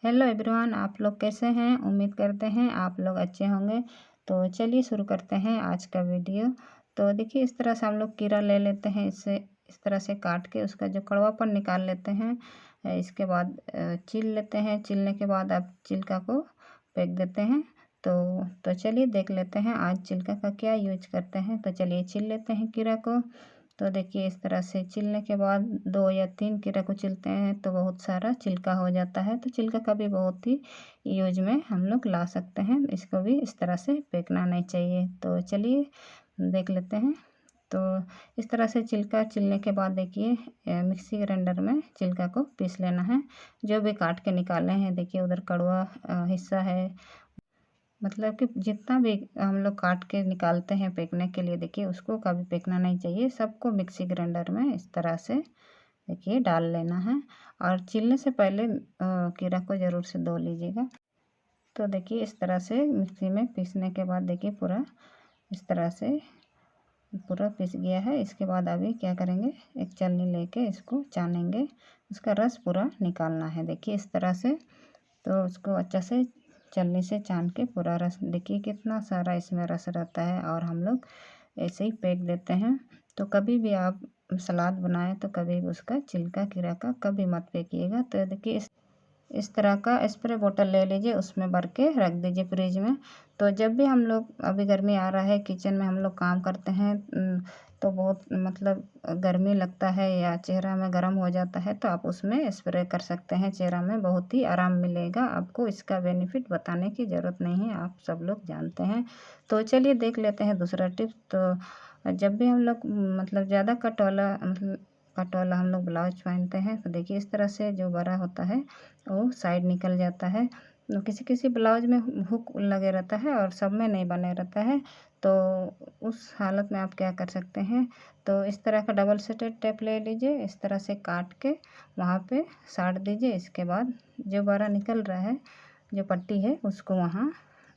Hello everyone, आप लोग कैसे हैं। उम्मीद करते हैं आप लोग अच्छे होंगे। तो चलिए शुरू करते हैं आज का वीडियो। तो देखिए, इस तरह से हम लोग कीड़ा ले लेते हैं, इसे इस तरह से काट के उसका जो कड़वापन निकाल लेते हैं। इसके बाद छील लेते हैं। छीलने के बाद आप छिलका को फेंक देते हैं। तो चलिए देख लेते हैं आज छिलका का क्या यूज करते हैं। तो चलिए छील लेते हैं कीड़ा को। तो देखिए, इस तरह से छीलने के बाद 2 या 3 कीड़ा को छीलते हैं तो बहुत सारा छिलका हो जाता है। तो छिलका का भी बहुत ही यूज में हम लोग ला सकते हैं। इसको भी इस तरह से फेंकना नहीं चाहिए। तो चलिए देख लेते हैं। तो इस तरह से छिलका छीलने के बाद देखिए, मिक्सी ग्राइंडर में छिलका को पीस लेना है। जो भी काट के निकाले हैं, देखिए उधर कड़वा हिस्सा है, मतलब कि जितना भी हम लोग काट के निकालते हैं फेंकने के लिए, देखिए उसको कभी फेंकना नहीं चाहिए। सबको मिक्सी ग्राइंडर में इस तरह से देखिए डाल लेना है। और छीलने से पहले कीड़ा को ज़रूर से धो लीजिएगा। तो देखिए, इस तरह से मिक्सी में पीसने के बाद देखिए पूरा इस तरह से पूरा पीस गया है। इसके बाद अभी क्या करेंगे, एक छलनी लेके इसको छानेंगे। उसका रस पूरा निकालना है। देखिए इस तरह से। तो उसको अच्छा से छलनी से छान के पूरा रस, देखिए कितना सारा इसमें रस रहता है। और हम लोग ऐसे ही फेंक देते हैं। तो कभी भी आप सलाद बनाएं तो कभी भी उसका छिलका कीड़ा का कभी मत फेंकिएगा। तो देखिए इस तरह का स्प्रे बोतल ले लीजिए, उसमें भर के रख दीजिए फ्रिज में। तो जब भी हम लोग, अभी गर्मी आ रहा है, किचन में हम लोग काम करते हैं, तो बहुत मतलब गर्मी लगता है या चेहरा में गर्म हो जाता है, तो आप उसमें स्प्रे कर सकते हैं। चेहरा में बहुत ही आराम मिलेगा आपको। इसका बेनिफिट बताने की ज़रूरत नहीं है, आप सब लोग जानते हैं। तो चलिए देख लेते हैं दूसरा टिप्स। तो जब भी हम लोग मतलब ज़्यादा कट वाला हम लोग ब्लाउज पहनते हैं, तो देखिए इस तरह से जो बड़ा होता है वो साइड निकल जाता है। तो किसी किसी ब्लाउज में हुक लगे रहता है और सब में नहीं बने रहता है। तो उस हालत में आप क्या कर सकते हैं, तो इस तरह का डबल सेटेड टेप ले लीजिए। इस तरह से काट के वहाँ पे साट दीजिए। इसके बाद जो बड़ा निकल रहा है, जो पट्टी है, उसको वहाँ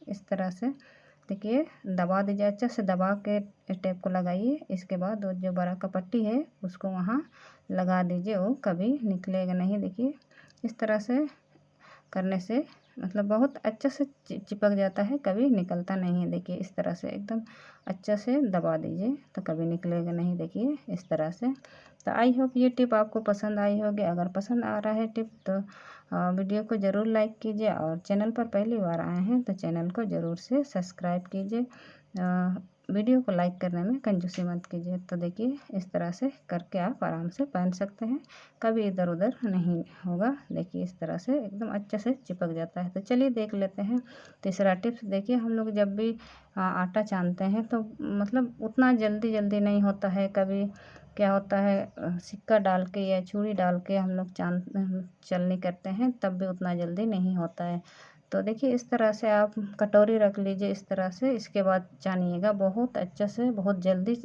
इस तरह से देखिए दबा दीजिए। अच्छा से दबा के टेप को लगाइए। इसके बाद वो जो बड़ा का पट्टी है उसको वहाँ लगा दीजिए, वो कभी निकलेगा नहीं। देखिए इस तरह से करने से मतलब बहुत अच्छा से चिपक जाता है, कभी निकलता नहीं है। देखिए इस तरह से एकदम अच्छा से दबा दीजिए तो कभी निकलेगा नहीं। देखिए इस तरह से। तो आई होप ये टिप आपको पसंद आई होगी। अगर पसंद आ रहा है टिप तो वीडियो को ज़रूर लाइक कीजिए। और चैनल पर पहली बार आए हैं तो चैनल को ज़रूर से सब्सक्राइब कीजिए। वीडियो को लाइक करने में कंजूसी मत कीजिए। तो देखिए इस तरह से करके आप आराम से पहन सकते हैं, कभी इधर उधर नहीं होगा। देखिए इस तरह से एकदम अच्छे से चिपक जाता है। तो चलिए देख लेते हैं तीसरा टिप्स। देखिए हम लोग जब भी आटा छानते हैं तो मतलब उतना जल्दी जल्दी नहीं होता है। कभी क्या होता है, सिक्का डाल के या चूड़ी डाल के हम लोग चलनी करते हैं, तब भी उतना जल्दी नहीं होता है। तो देखिए इस तरह से आप कटोरी रख लीजिए इस तरह से। इसके बाद छानिएगा बहुत अच्छे से, बहुत जल्दी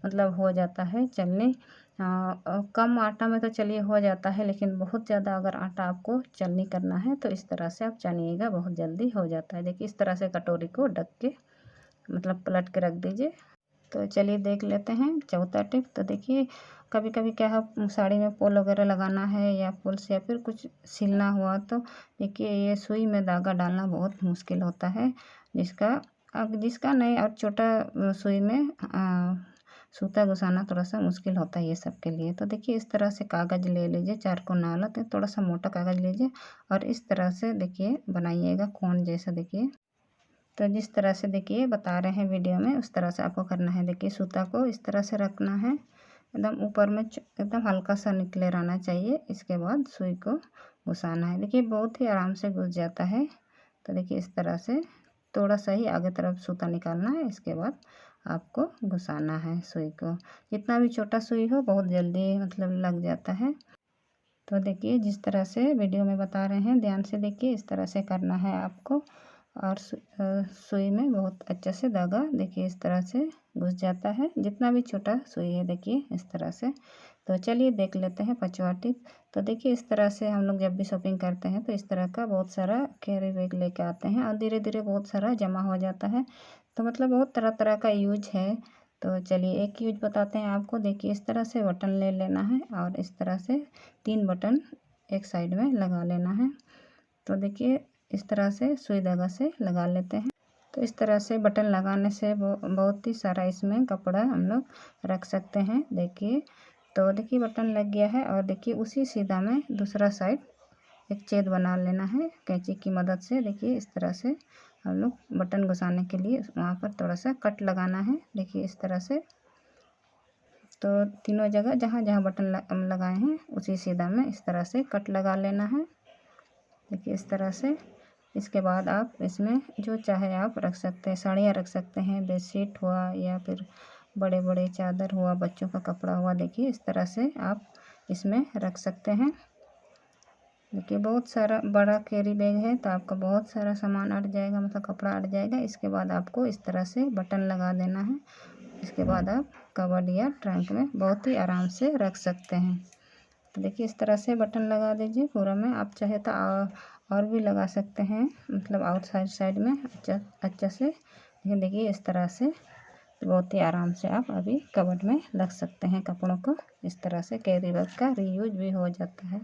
मतलब हो जाता है चलनी। कम आटा में तो चलिए हो जाता है, लेकिन बहुत ज़्यादा अगर आटा आपको चलनी करना है तो इस तरह से आप छानिएगा, बहुत जल्दी हो जाता है। देखिए इस तरह से कटोरी को ढक के मतलब पलट के रख दीजिए। तो चलिए देख लेते हैं चौथा टिप। तो देखिए कभी कभी क्या है, साड़ी में फॉल वगैरह लगाना है या फॉल से या फिर कुछ सिलना हुआ, तो देखिए ये सुई में धागा डालना बहुत मुश्किल होता है। जिसका अब जिसका नहीं, और छोटा सुई में सूता घुसाना थोड़ा सा मुश्किल होता है ये सब के लिए। तो देखिए इस तरह से कागज़ ले लीजिए, चारकोन वाला, तो थोड़ा सा मोटा कागज़ लीजिए और इस तरह से देखिए बनाइएगा कोन जैसा। देखिए तो जिस तरह से देखिए बता रहे हैं वीडियो में, उस तरह से आपको करना है। देखिए सूता को इस तरह से रखना है, एकदम ऊपर में एकदम हल्का सा निकले रहना चाहिए। इसके बाद सुई को घुसाना है। देखिए बहुत ही आराम से घुस जाता है। तो देखिए इस तरह से थोड़ा सा ही आगे तरफ सूता निकालना है। इसके बाद आपको घुसाना है सुई को। जितना भी छोटा सुई हो बहुत जल्दी मतलब लग जाता है। तो देखिए जिस तरह से वीडियो में बता रहे हैं, ध्यान से देखिए, इस तरह से करना है आपको। और सुई में बहुत अच्छे से धागा देखिए इस तरह से घुस जाता है, जितना भी छोटा सुई है। देखिए इस तरह से। तो चलिए देख लेते हैं पांचवा टिप। तो देखिए इस तरह से हम लोग जब भी शॉपिंग करते हैं तो इस तरह का बहुत सारा कैरी बैग लेके आते हैं और धीरे धीरे बहुत सारा जमा हो जाता है। तो मतलब बहुत तरह तरह का यूज है। तो चलिए एक यूज बताते हैं आपको। देखिए इस तरह से बटन ले लेना है और इस तरह से 3 बटन एक साइड में लगा लेना है। तो देखिए इस तरह से सुई धागा से लगा लेते हैं। तो इस तरह से बटन लगाने से बहुत ही सारा इसमें कपड़ा हम लोग रख सकते हैं। देखिए तो देखिए बटन लग गया है और देखिए उसी सीधा में दूसरा साइड एक छेद बना लेना है कैंची की मदद से। देखिए इस तरह से हम लोग बटन घुसाने के लिए वहाँ पर थोड़ा सा कट लगाना है। देखिए इस तरह से, तो तीनों जगह जहाँ जहाँ बटन लगाए हैं उसी सीधा में इस तरह से कट लगा लेना है। देखिए इस तरह से। इसके बाद आप इसमें जो चाहे आप रख सकते हैं, साड़ियाँ रख सकते हैं, बेडशीट हुआ या फिर बड़े बड़े चादर हुआ, बच्चों का कपड़ा हुआ। देखिए इस तरह से आप इसमें रख सकते हैं। देखिए बहुत सारा बड़ा कैरी बैग है तो आपका बहुत सारा सामान अट जाएगा, मतलब कपड़ा अट जाएगा। इसके बाद आपको इस तरह से बटन लगा देना है। इसके बाद आप कबर्ड या ट्रंक में बहुत ही आराम से रख सकते हैं। तो देखिए इस तरह से बटन लगा दीजिए पूरा में। आप चाहे तो और भी लगा सकते हैं, मतलब आउटसाइड साइड में अच्छा से। लेकिन देखिए इस तरह से तो बहुत ही आराम से आप अभी कबर्ड में रख सकते हैं कपड़ों को। इस तरह से कैरी बैग का रीयूज भी हो जाता है।